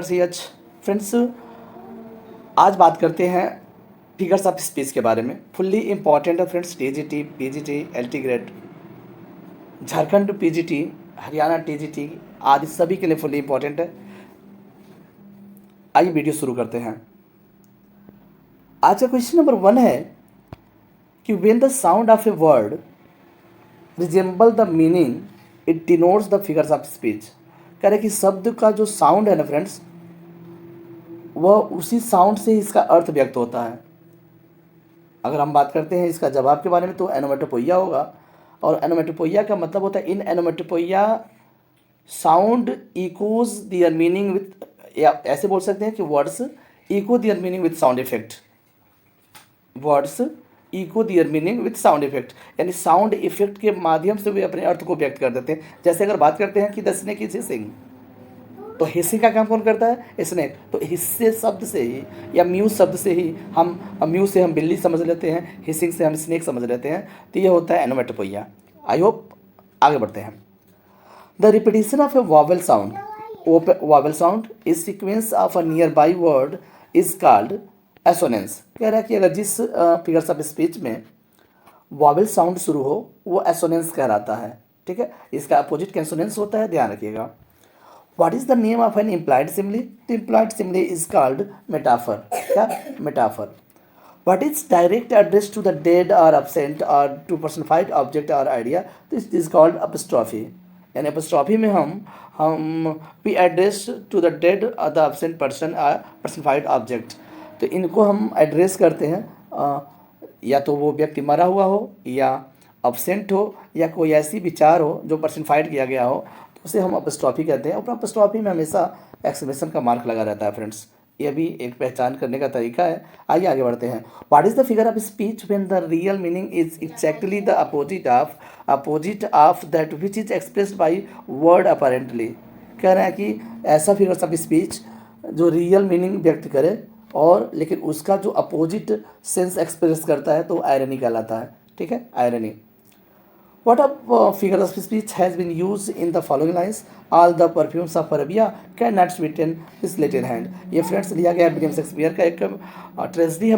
CH friends, आज बात करते हैं फिगर्स ऑफ स्पीच के बारे में। फुल्ली इंपॉर्टेंट है friends. TGT, PGT, LT grade, Jharkhand PGT, Haryana TGT आदि सभी के लिए फुल्ली इंपॉर्टेंट है। आइए वीडियो शुरू करते हैं। आज का क्वेश्चन नंबर 1 है कि when the sound of a word resemble the meaning it denotes the figures of speech. कह रहे कि शब्द का जो साउंड है ना फ्रेंड्स, वह उसी साउंड से इसका अर्थ व्यक्त होता है। अगर हम बात करते हैं इसका जवाब के बारे में तो एनोमेटोपोइया होगा, और एनोमेटोपोइया का मतलब होता है in onomatopoeia sound echoes their meaning with, या ऐसे बोल सकते हैं कि words echo their meaning with sound effect. Words echo their meaning with sound effect, यानी साउंड इफेक्ट के माध्यम से वे अपने अर्थ को व्यक्त कर देते हैं। जैसे अगर बात करते हैं कि द स्नेक इज हिसिंग, तो हिसिंग का काम कौन करता है? स्नेक। तो हिस्से शब्द से ही या म्यू शब्द से ही हम म्यू से हम बिल्ली समझ लेते हैं, हिसिंग से हम स्नेक समझ लेते हैं। तो ये होता है एनोमेटोपोइया। आई होप आगे बढ़ते हैं। The repetition of A vowel sound, vowel sound is sequence of a near by word is called assonance. कह रहा है कि अगर जिस फिगर्स ऑफ स्पीच में वॉवेल साउंड शुरू हो वो एसोनेंस कहलाता है। ठीक है, इसका अपोजिट कैंसोनेंस होता है, ध्यान रखिएगा। What is the name of an implied simile? The implied simile is called metaphor. क्या? Metaphor. What is direct address to the dead or absent or to personified object or idea? This is called apostrophe. यानी apostrophe में हम we address to the dead or the absent person or personified object. तो इनको हम address करते हैं, या तो वो व्यक्ति मरा हुआ हो या अब्सेंट हो या कोई ऐसी विचार हो जो पर्सनिफाइड किया गया हो, उसे हम अपस्ट्रॉफी कहते हैं। और अपस्ट्रॉफी में हमेशा एक्सक्लेमेशन का मार्क लगा रहता है फ्रेंड्स। ये भी एक पहचान करने का तरीका है। आइए आगे बढ़ते हैं। What is the figure of speech when the real meaning is exactly the opposite of that which is expressed by word apparently. कह रहे हैं कि ऐसा फिगर्स ऑफ स्पीच जो रियल मीनिंग व्यक्त करे और लेकिन उसका जो अपोजिट सेंस एक्सप्रेस करता है तो आयरनी कहलाता है। ठीक है, irony. What a figure of speech has been used in the following lines? All the perfumes of Arabia cannot sweeten his little hand. ये फ्रेंड्स लिया गया है विलियम शेक्सपियर का एक ट्रेजेडी है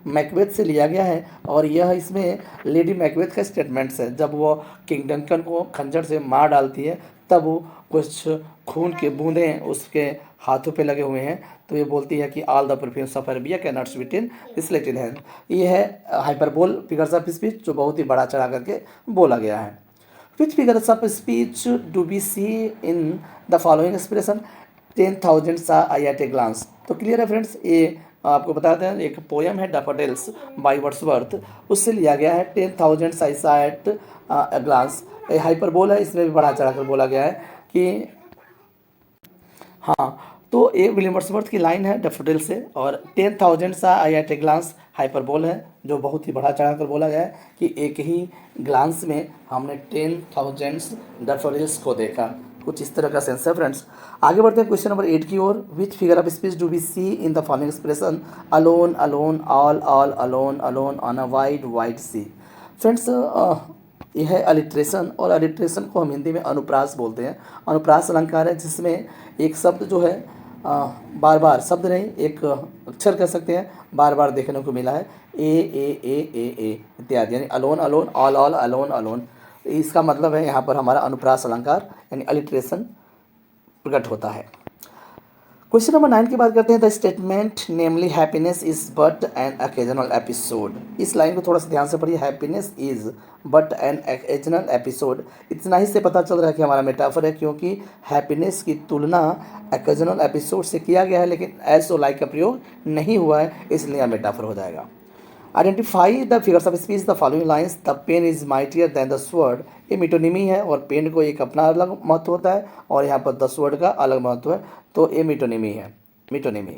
मैकबेथ से लिया गया है। और यह इसमें लेडी मैकबेथ का स्टेटमेंट्स है। जब वो किंग डंकन को खंजर से मार डालती है तब वो कुछ खून के बूंदें उसके हाथों पे लगे हुए हैं, तो ये बोलती है कि all the perfumes of Arabia can not Sutton this little hand. ये है हाइपरबोल फिगर्स ऑफ स्पीच जो बहुत ही बड़ा चढ़ा करके बोला गया है। Which figures of speech do we see in the following expression? 10,000 saw I at a glance. तो क्लियर है फ्रेंड्स, ये आपको बताते हैं एक पोयम है डैफोडिल्स बाय वर्ड्सवर्थ, उससे लिया गया है 10,000 सा एट ए ग्लांस। हाइपरबोल है, इसमें भी बढ़ा चढ़ा कर बोला गया है कि हाँ। तो ये विलियम वर्ड्सवर्थ की लाइन है डैफोडिल से, और 10,000 saw I at a glance hyperbole है जो बहुत ही बढ़ा चढ़ा कर बोला गया है कि एक ही ग्लांस में हमने 10,000 डैफोडिल्स को देखा। कुछ इस तरह का सेंस है फ्रेंड्स। आगे बढ़ते हैं क्वेश्चन नंबर 8 की ओर। Which figure of speech do we see in the following expression? Alone alone all all alone alone on a wide sea. Friends, यह है अलिट्रेशन, और अलिट्रेशन को हम हिंदी में अनुप्रास बोलते हैं। अनुप्रास अलंकार है जिसमें एक शब्द जो है बार बार, शब्द नहीं एक अक्षर कह सकते हैं, बार बार देखने को मिला है। ए इत्यादि, यानी alone alone all all alone alone. इसका मतलब है यहाँ पर हमारा अनुप्रास अलंकार यानी अलिट्रेशन प्रकट होता है। क्वेश्चन नंबर 9 की बात करते हैं। The statement namely happiness is but an occasional episode. इस लाइन को थोड़ा सा ध्यान से पढ़िए। Happiness is but an occasional episode, इतना ही से पता चल रहा है कि हमारा मेटाफर है, क्योंकि हैप्पीनेस की तुलना ओकेजनल एपिसोड से किया गया है लेकिन एज और लाइक का प्रयोग नहीं हुआ है, इसलिए यह मेटाफर हो जाएगा। Identify the figures of speech the following lines. The pen is mightier than the sword. ये मिटोनिमी है और पेन को एक अपना अलग महत्व होता है और यहाँ पर द स्वॉर्ड का अलग महत्व है, तो ये मिटोनिमी है, metonymy.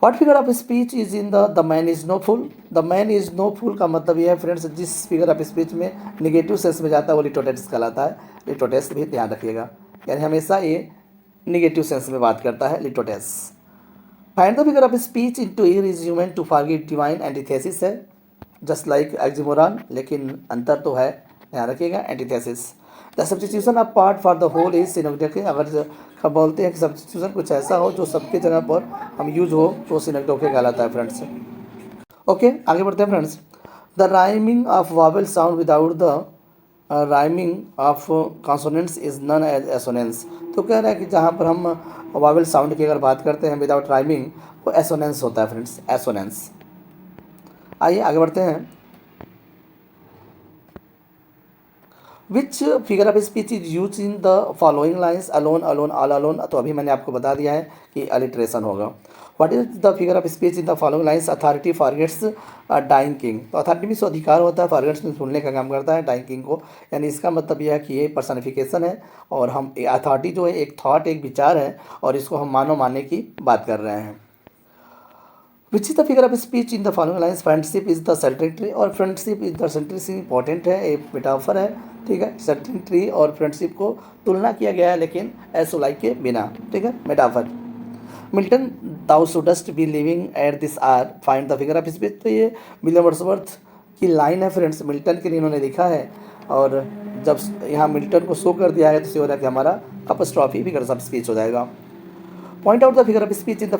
What figure of speech is in the man is no fool? The man is no fool का मतलब यह है फ्रेंड्स, जिस फिगर ऑफ स्पीच में निगेटिव सेंस में जाता है वो लिटोटेस कहलाता है। लिटोटेस भी ध्यान रखिएगा, यानी हमेशा ये निगेटिव सेंस में बात करता है, litotes. Find the figure of speech into err is human to forget divine antithesis है, जस्ट लाइक एक्जिमोरान, लेकिन अंतर तो है, ध्यान रखिएगा, antithesis. The substitution of part for the whole is synonym. अगर हम बोलते हैं कि सब्स्टिट्यूशन कुछ ऐसा हो जो सबके जगह पर हम यूज हो तो सिनेक्टोके कहलाता है फ्रेंड्स। ओके, आगे बढ़ते हैं friends. The rhyming of vowel sound without the rhyming of consonants is known as assonance. तो कह रहा है कि जहाँ पर हम वावेल साउंड की अगर बात करते हैं विदाउट राइमिंग, वो एसोनेंस होता है फ्रेंड्स, एसोनेंस। आइए आगे बढ़ते हैं। विच figure of speech is use in the following lines, alone, alone, all alone. तो अभी मैंने आपको बता दिया है कि अलिट्रेशन होगा। What is the figure of speech in the following lines, authority forgets dying king. तो अथॉरिटी में अधिकार होता है, फॉरगेट्स में सुनने का काम करता है डाइंग किंग को, यानी इसका मतलब यह है कि ये पर्सनिफिकेशन है और हम अथॉरिटी जो है एक थॉट, एक विचार है और इसको हम मानो मानने की बात कर रहे हैं। Which is the figure of speech in the following lines, friendship is the certain tree. और friendship is the certain tree important है, एक मेटाफर है, ठीक है। सर्टेन ट्री और फ्रेंडशिप को तुलना किया गया है लेकिन एसो लाइक के बिना, ठीक है, metaphor. Milton, thou shouldst be living at this hour, find the figure of speech. तो ये विलियम वर्ड्सवर्थ की लाइन है फ्रेंड्स, मिल्टन के लिए इन्होंने लिखा है और जब यहाँ मिल्टन को शो कर दिया है तो इसी हो रहा है कि हमारा अपस्ट्रॉफी फिगर ऑफ स्पीच हो जाएगा। Point out the figure of speech in the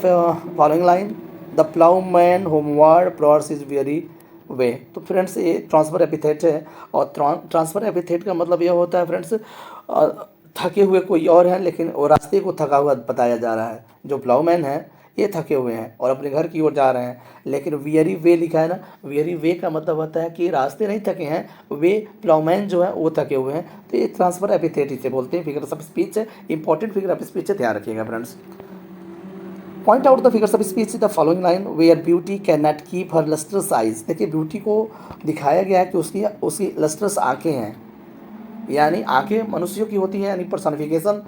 following line, the ploughman homeward plods is very way. तो फ्रेंड्स ये ट्रांसफर एपिथेट है और ट्रांसफर एपिथेट का मतलब यह होता है फ्रेंड्स थके हुए कोई और है लेकिन वो रास्ते को थका हुआ बताया जा रहा है। जो प्लाउमैन है ये थके हुए हैं और अपने घर की ओर जा रहे हैं, लेकिन वियरी वे लिखा है ना, वियरी वे का मतलब होता है कि रास्ते नहीं थके हैं, वे प्लाउमैन जो है वो थके हुए हैं। तो ये ट्रांसफर एपिथेट इसे बोलते हैं, फिगर ऑफ स्पीच है, इंपॉर्टेंट फिगर ऑफ स्पीच है, ध्यान रखिएगा friends. Point out the figures of speech the following line, where beauty can not keep her lustrous eyes. देखिए ब्यूटी को दिखाया गया है कि उसकी लस्ट्रस आँखें हैं, यानी आंखें मनुष्यों की होती हैं, यानी पर्सनिफिकेशन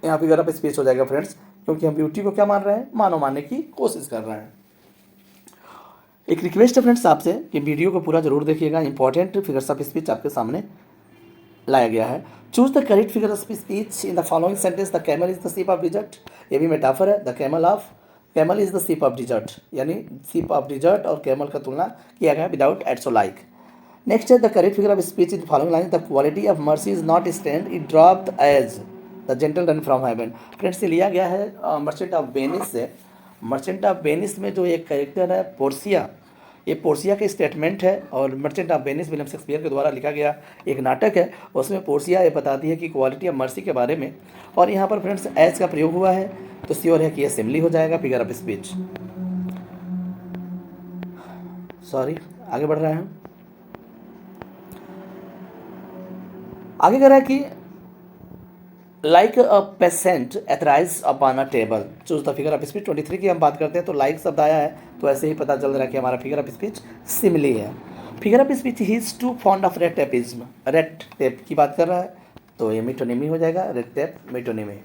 यहाँ फिगर ऑफ स्पीच हो जाएगा फ्रेंड्स, क्योंकि हम ब्यूटी को क्या मान रहे हैं, मानव मानने की कोशिश कर रहे हैं। एक रिक्वेस्ट है फ्रेंड्स आपसे कि वीडियो को पूरा जरूर देखिएगा, इंपॉर्टेंट फिगर्स ऑफ स्पीच आपके सामने लाया गया है। Choose the correct figure of speech in the following sentence, the camel is the ship of dessert. ये भी मेटाफर है, the camel is the ship of dessert, यानी सीप ऑफ डिजर्ट और कैमल का तुलना किया गया without at so like. Next है the correct figure of speech in following line, the quality of mercy is not strained, it dropped as the gentle rain from heaven. Friends से लिया गया है मर्चेंट ऑफ वेनिस से। Merchant of Venice में जो एक character है Portia, ये पोर्सिया के स्टेटमेंट है और merchant of Venice William Shakespeare के द्वारा लिखा गया एक नाटक है। उसमें पोर्सिया ये बताती है कि क्वालिटी ऑफ मर्सी के बारे में, और यहाँ पर फ्रेंड्स एज का प्रयोग हुआ है तो श्योर है कि ये सिमली हो जाएगा फिगर ऑफ स्पीच। सॉरी, आगे बढ़ रहे हैं। आगे कह रहा है कि like a patient etherized upon a table, choose the figure of speech. 23 की हम बात करते हैं तो लाइक शब्द आया है तो ऐसे ही पता चल रहा है कि हमारा फिगर ऑफ स्पीच सिमिली है। फिगर ऑफ स्पीच ही is too fond of red tapism, red tape की बात कर रहा है तो ये मेटोनिमी हो जाएगा, red tape metonymy.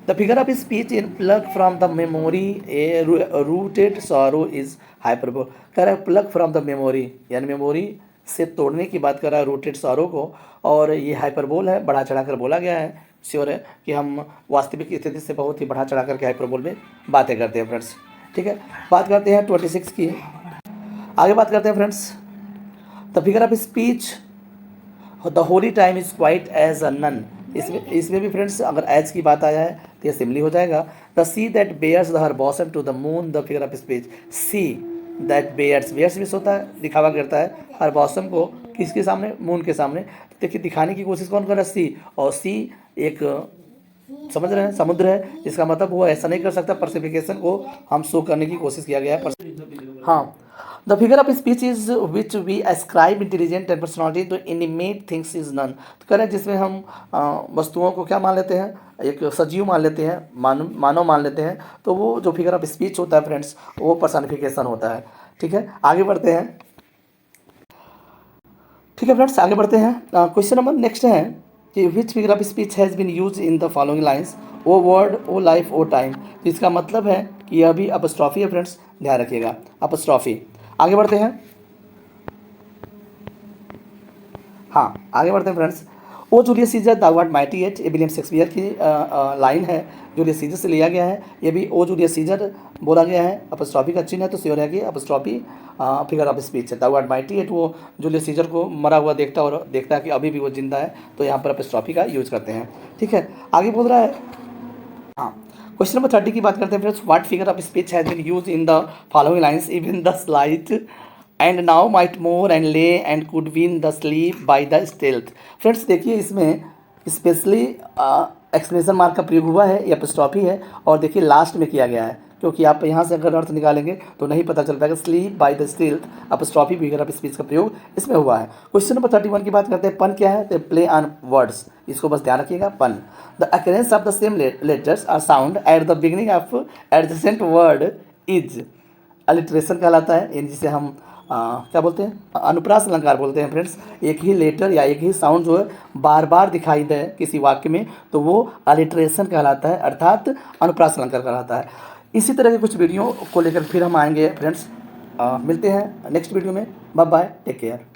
The figure of speech in plug from the memory A rooted sorrow is hyperbole. कह रहा है प्लग फ्रॉम द मेमोरी, यानी मेमोरी से तोड़ने की बात कर रहा है रूटेड सॉरो को, और ये हाइपरबोल है, बढ़ा चढ़ा कर बोला गया है। श्योर है कि हम वास्तविक स्थिति से बहुत ही बढ़ा चढ़ा करके हाइपरबोल में बातें करते हैं फ्रेंड्स, ठीक है। बात करते हैं 26 की, आगे बात करते हैं friends. The figure of speech the holy time is quiet as a nun, इसमें भी फ्रेंड्स अगर एज की बात आया है तो ये सिमली हो जाएगा। The sea that bares the her bosom to the moon, the figure of speech sea that bares, bares miss होता है, दिखावा करता है हर बॉसम को, किसके सामने, मून के सामने। देखिए दिखाने की कोशिश कौन कर रहा है, सी, और सी एक समझ रहे हैं समुद्र है, इसका मतलब वो ऐसा नहीं कर सकता, पर्सिफिकेशन को हम शो करने की कोशिश किया गया है। हाँ, the figure of speech is which we ascribe intelligent and personality to inanimate things is none. तो कह रहे हैं जिसमें हम वस्तुओं को क्या मान लेते हैं, एक सजीव मान लेते हैं, मानव मान लेते हैं, तो वो जो फिगर ऑफ स्पीच होता है फ्रेंड्स वो पर्सनिफिकेशन होता है, ठीक है। आगे बढ़ते हैं, ठीक है फ्रेंड्स, आगे बढ़ते हैं। क्वेश्चन नंबर नेक्स्ट है कि which figure of speech has been use in the following lines, O world, O life, O time. तो इसका मतलब है कि यह भी अपस्ट्रॉफी है फ्रेंड्स, ध्यान रखिएगा, अपस्ट्रॉफी। आगे बढ़ते हैं, हाँ आगे बढ़ते हैं friends. O Julius Caesar the what mighty at, ये विलियम शेक्सपियर की लाइन है, जूलियस सीजर से लिया गया है। ये भी ओ जूलियस सीजर बोला गया है, अपस्ट्रॉफी का चिन्ह है तो श्योर है कि अपस्ट्रॉफी फिगर ऑफ स्पीच है। द व्हाट माइटी एट, वो जूलियस सीजर को मरा हुआ देखता है कि अभी भी वो जिंदा है, तो यहाँ पर अपस्ट्रॉफी का यूज करते हैं। ठीक है, आगे बोल रहा है, हाँ, क्वेश्चन नंबर 30 की बात करते हैं friends. What figure of speech has been use in the following lines, even the slight and now might more and lay and could win the sleep by the stealth. Friends देखिए, इसमें specially exclamation mark का प्रयोग हुआ है, ये apostrophe है, और देखिए लास्ट में किया गया है, क्योंकि आप यहाँ से अगर अर्थ निकालेंगे तो नहीं पता चल पाएगा। Sleep by the stealth, apostrophe figure of speech का प्रयोग इसमें हुआ है। क्वेश्चन नंबर 31 की बात करते हैं। पन क्या है, तो प्ले ऑन वर्ड्स, इसको बस ध्यान रखिएगा। Pun, the occurrence of the same letters or sound at the beginning of adjacent word is alliteration कहलाता है, यानी जिसे हम क्या बोलते हैं, अनुप्रास अलंकार बोलते हैं फ्रेंड्स। एक ही लेटर या एक ही साउंड जो है बार बार दिखाई दे किसी वाक्य में, तो वो अलिट्रेशन कहलाता है, अर्थात अनुप्रास अलंकार कहलाता है। इसी तरह के कुछ वीडियो को लेकर फिर हम आएंगे फ्रेंड्स, मिलते हैं नेक्स्ट वीडियो में। Bye bye, take care.